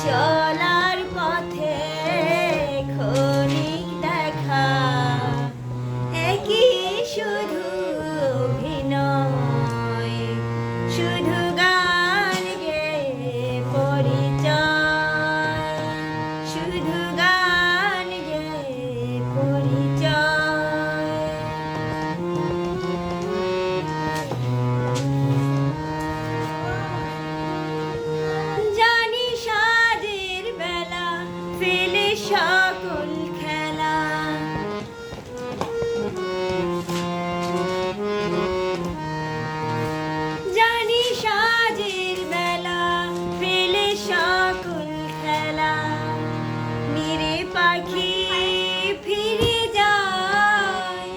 চলার পথে ক্ষণিক দেখা একই শুধু অভিনয়, শুধু গান গেয়ে পরিচয়, শুধু গান গেয়ে পরিচয়। জানি সাজের বেলা ফেলে সকল খেলা, জানি সাজের বেলা ফেলে সকল খেলা, নিরে পাখি ফিরে যায়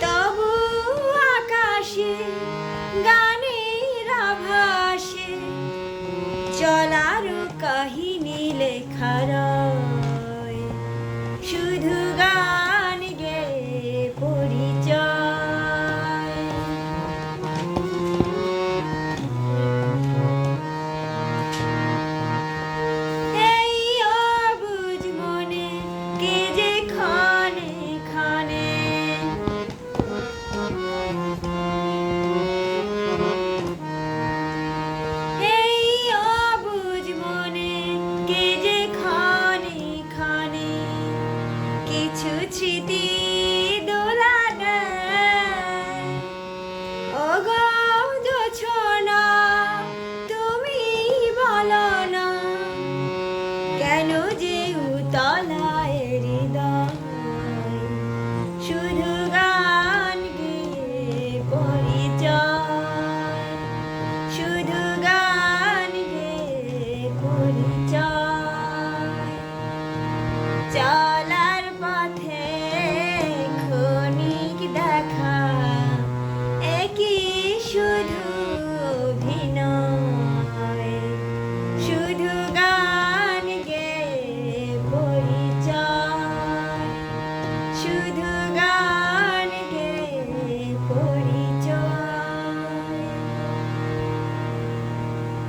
তবু আকাশে গানের আভাসে, চলার কাহিনী লেখা রয়, শুধু গান গেয়ে পরিচয়। এই অবুঝ মনে কে যে ক্ষণে ক্ষণে এই অবুঝ মনে কে যে ক্ষণে ক্ষণে কিছু স্মৃতি